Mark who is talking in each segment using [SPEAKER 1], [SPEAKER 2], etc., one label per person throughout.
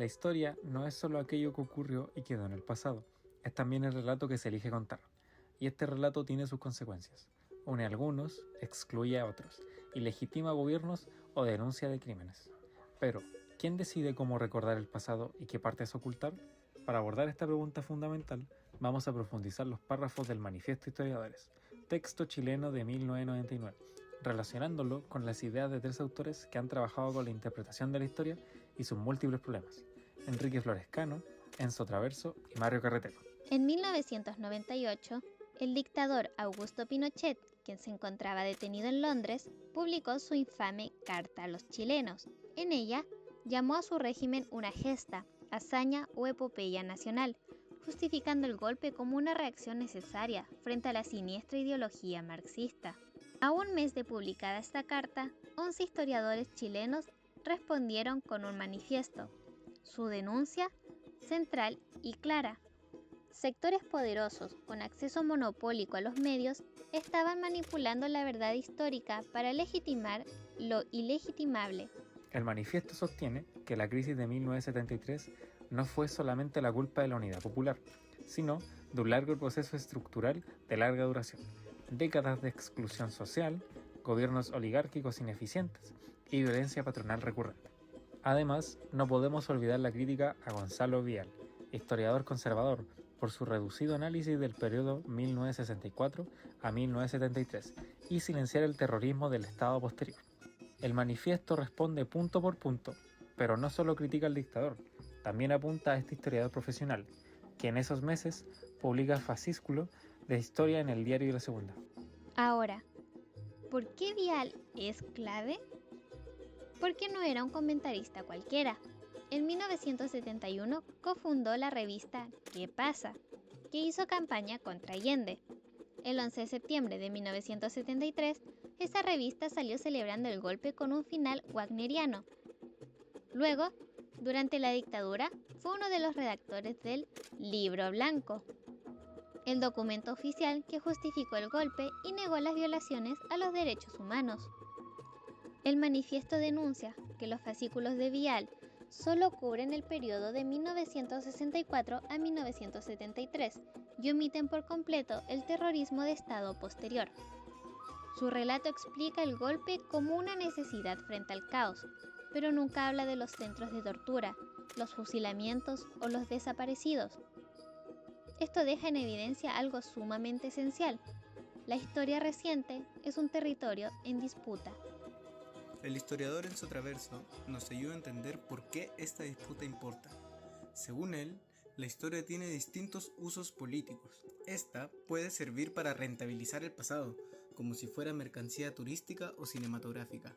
[SPEAKER 1] La historia no es solo aquello que ocurrió y quedó en el pasado, es también el relato que se elige contar. Y este relato tiene sus consecuencias. Une a algunos, excluye a otros, y legitima gobiernos o denuncia de crímenes. Pero, ¿quién decide cómo recordar el pasado y qué partes ocultar? Para abordar esta pregunta fundamental, vamos a profundizar los párrafos del Manifiesto de Historiadores, texto chileno de 1999, relacionándolo con las ideas de tres autores que han trabajado con la interpretación de la historia y sus múltiples problemas: Enrique Flores Cano, Enzo Traverso y Mario Carretero.
[SPEAKER 2] En 1998, el dictador Augusto Pinochet, quien se encontraba detenido en Londres, publicó su infame Carta a los Chilenos. En ella, llamó a su régimen una gesta, hazaña o epopeya nacional, justificando el golpe como una reacción necesaria frente a la siniestra ideología marxista. A un mes de publicada esta carta, 11 historiadores chilenos respondieron con un manifiesto. Su denuncia, central y clara. Sectores poderosos, con acceso monopólico a los medios, estaban manipulando la verdad histórica para legitimar lo ilegitimable.
[SPEAKER 1] El manifiesto sostiene que la crisis de 1973 no fue solamente la culpa de la Unidad Popular, sino de un largo proceso estructural de larga duración, décadas de exclusión social, gobiernos oligárquicos ineficientes y violencia patronal recurrente. Además, no podemos olvidar la crítica a Gonzalo Vial, historiador conservador, por su reducido análisis del periodo 1964 a 1973 y silenciar el terrorismo del Estado posterior. El manifiesto responde punto por punto, pero no solo critica al dictador, también apunta a este historiador profesional, que en esos meses publica fascículo de historia en el diario La Segunda.
[SPEAKER 2] Ahora, ¿por qué Vial es clave? Porque no era un comentarista cualquiera. En 1971 cofundó la revista ¿Qué pasa?, que hizo campaña contra Allende. El 11 de septiembre de 1973, esta revista salió celebrando el golpe con un final wagneriano. Luego, durante la dictadura, fue uno de los redactores del Libro Blanco, el documento oficial que justificó el golpe y negó las violaciones a los derechos humanos. El manifiesto denuncia que los fascículos de Vial solo cubren el periodo de 1964 a 1973 y omiten por completo el terrorismo de Estado posterior. Su relato explica el golpe como una necesidad frente al caos, pero nunca habla de los centros de tortura, los fusilamientos o los desaparecidos. Esto deja en evidencia algo sumamente esencial: la historia reciente es un territorio en disputa.
[SPEAKER 3] El historiador Enzo Traverso nos ayuda a entender por qué esta disputa importa. Según él, la historia tiene distintos usos políticos. Esta puede servir para rentabilizar el pasado, como si fuera mercancía turística o cinematográfica,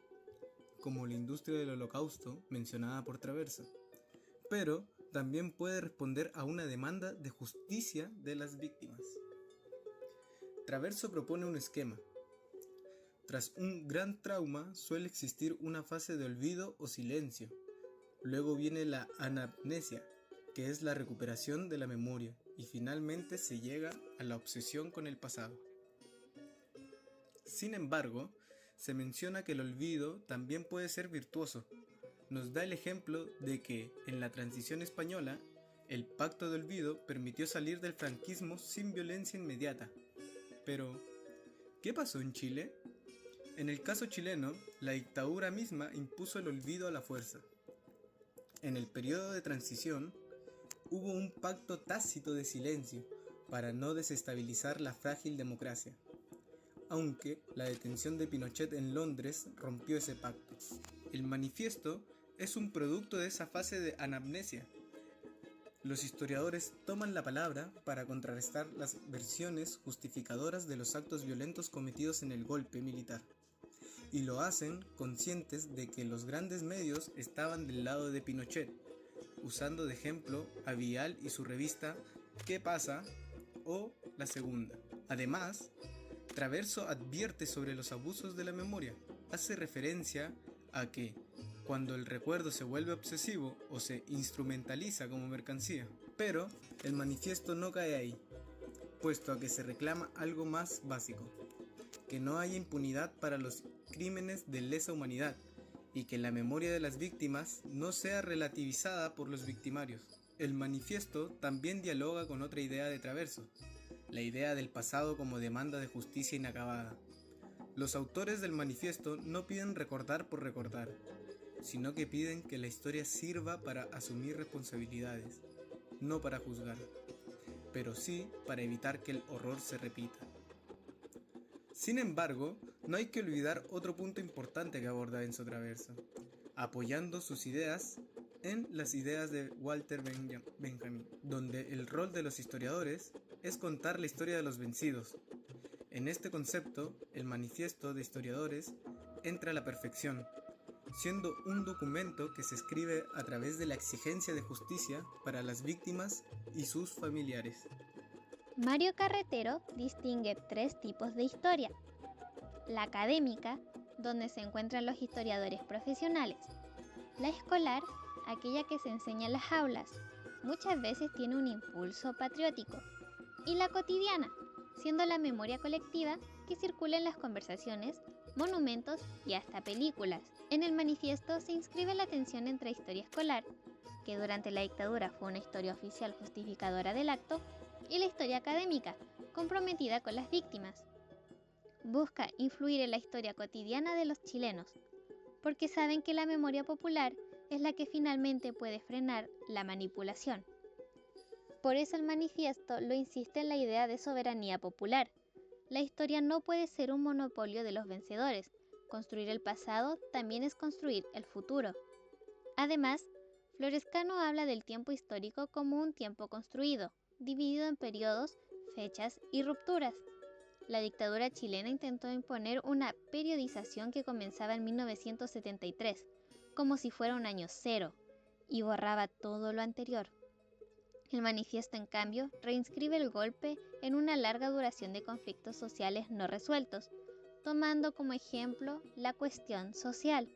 [SPEAKER 3] como la industria del Holocausto mencionada por Traverso. Pero también puede responder a una demanda de justicia de las víctimas. Traverso propone un esquema. Tras un gran trauma suele existir una fase de olvido o silencio. Luego viene la anamnesia, que es la recuperación de la memoria, y finalmente se llega a la obsesión con el pasado. Sin embargo, se menciona que el olvido también puede ser virtuoso. Nos da el ejemplo de que, en la transición española, el pacto de olvido permitió salir del franquismo sin violencia inmediata. Pero, ¿qué pasó en Chile? En el caso chileno, la dictadura misma impuso el olvido a la fuerza. En el periodo de transición, hubo un pacto tácito de silencio para no desestabilizar la frágil democracia, aunque la detención de Pinochet en Londres rompió ese pacto. El manifiesto es un producto de esa fase de anamnesia. Los historiadores toman la palabra para contrarrestar las versiones justificadoras de los actos violentos cometidos en el golpe militar, y lo hacen conscientes de que los grandes medios estaban del lado de Pinochet, usando de ejemplo a Vial y su revista ¿Qué pasa?, o La Segunda. Además, Traverso advierte sobre los abusos de la memoria. Hace referencia a que, cuando el recuerdo se vuelve obsesivo o se instrumentaliza como mercancía. Pero el manifiesto no cae ahí, puesto a que se reclama algo más básico: que no haya impunidad para los crímenes de lesa humanidad y que la memoria de las víctimas no sea relativizada por los victimarios. El manifiesto también dialoga con otra idea de Traverso, la idea del pasado como demanda de justicia inacabada. Los autores del manifiesto no piden recordar por recordar, sino que piden que la historia sirva para asumir responsabilidades, no para juzgar, pero sí para evitar que el horror se repita. Sin embargo, no hay que olvidar otro punto importante que aborda Enzo Traverso, apoyando sus ideas en las ideas de Walter Benjamin, donde el rol de los historiadores es contar la historia de los vencidos. En este concepto, el manifiesto de historiadores entra a la perfección, siendo un documento que se escribe a través de la exigencia de justicia para las víctimas y sus familiares.
[SPEAKER 2] Mario Carretero distingue 3 tipos de historia: la académica, donde se encuentran los historiadores profesionales; la escolar, aquella que se enseña en las aulas, muchas veces tiene un impulso patriótico; y la cotidiana, siendo la memoria colectiva que circula en las conversaciones, monumentos y hasta películas. En el manifiesto se inscribe la tensión entre historia escolar, que durante la dictadura fue una historia oficial justificadora del acto, y la historia académica, comprometida con las víctimas. Busca influir en la historia cotidiana de los chilenos, porque saben que la memoria popular es la que finalmente puede frenar la manipulación. Por eso el manifiesto lo insiste en la idea de soberanía popular. La historia no puede ser un monopolio de los vencedores. Construir el pasado también es construir el futuro. Además, Florescano habla del tiempo histórico como un tiempo construido, dividido en periodos, fechas y rupturas. La dictadura chilena intentó imponer una periodización que comenzaba en 1973, como si fuera un año cero, y borraba todo lo anterior. El manifiesto, en cambio, reinscribe el golpe en una larga duración de conflictos sociales no resueltos, tomando como ejemplo la cuestión social.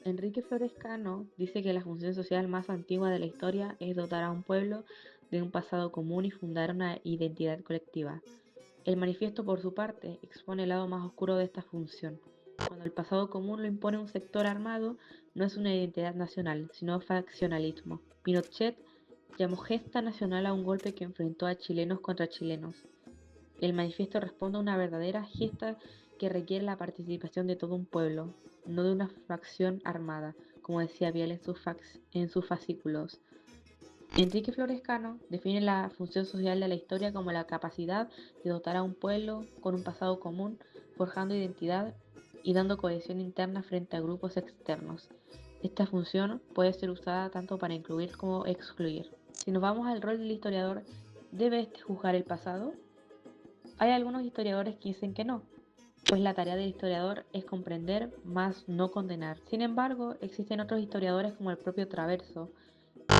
[SPEAKER 4] Enrique Florescano dice que la función social más antigua de la historia es dotar a un pueblo de un pasado común y fundar una identidad colectiva. El manifiesto, por su parte, expone el lado más oscuro de esta función. Cuando el pasado común lo impone un sector armado, no es una identidad nacional, sino faccionalismo. Pinochet llamó gesta nacional a un golpe que enfrentó a chilenos contra chilenos. El manifiesto responde a una verdadera gesta que requiere la participación de todo un pueblo, no de una facción armada, como decía Biel en sus fascículos. Enrique Florescano define la función social de la historia como la capacidad de dotar a un pueblo con un pasado común, forjando identidad y dando cohesión interna frente a grupos externos. Esta función puede ser usada tanto para incluir como excluir. Si nos vamos al rol del historiador, ¿debe este juzgar el pasado? Hay algunos historiadores que dicen que no, pues la tarea del historiador es comprender, más no condenar. Sin embargo, existen otros historiadores como el propio Traverso,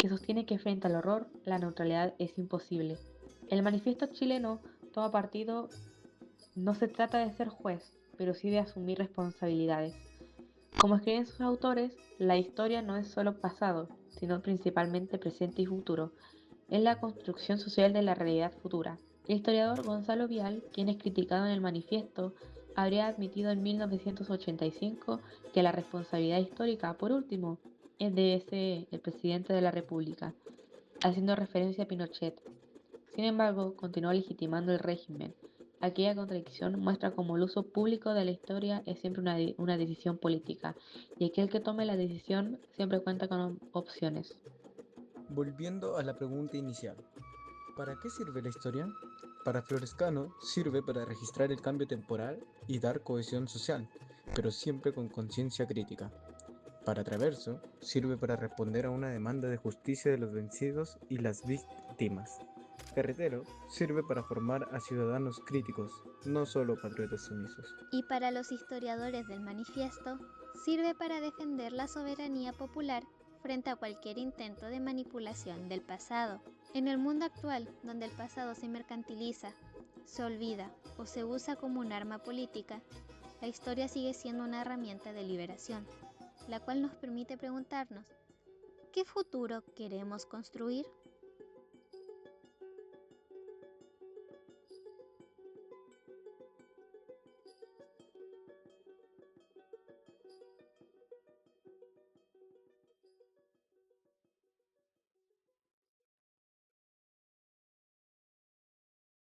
[SPEAKER 4] que sostiene que frente al horror, la neutralidad es imposible. El manifiesto chileno toma partido. No se trata de ser juez, pero sí de asumir responsabilidades. Como escriben sus autores, la historia no es solo pasado, sino principalmente presente y futuro. Es la construcción social de la realidad futura. El historiador Gonzalo Vial, quien es criticado en el manifiesto, habría admitido en 1985 que la responsabilidad histórica, por último, es de el presidente de la República, haciendo referencia a Pinochet. Sin embargo, continuó legitimando el régimen. Aquella contradicción muestra cómo el uso público de la historia es siempre una decisión política, y aquel que tome la decisión siempre cuenta con opciones.
[SPEAKER 5] Volviendo a la pregunta inicial, ¿para qué sirve la historia? Para Florescano sirve para registrar el cambio temporal y dar cohesión social, pero siempre con conciencia crítica. Para Traverso sirve para responder a una demanda de justicia de los vencidos y las víctimas. Carretero sirve para formar a ciudadanos críticos, no solo patriotas sumisos.
[SPEAKER 2] Y para los historiadores del manifiesto, sirve para defender la soberanía popular frente a cualquier intento de manipulación del pasado. En el mundo actual, donde el pasado se mercantiliza, se olvida o se usa como un arma política, la historia sigue siendo una herramienta de liberación, la cual nos permite preguntarnos: ¿qué futuro queremos construir?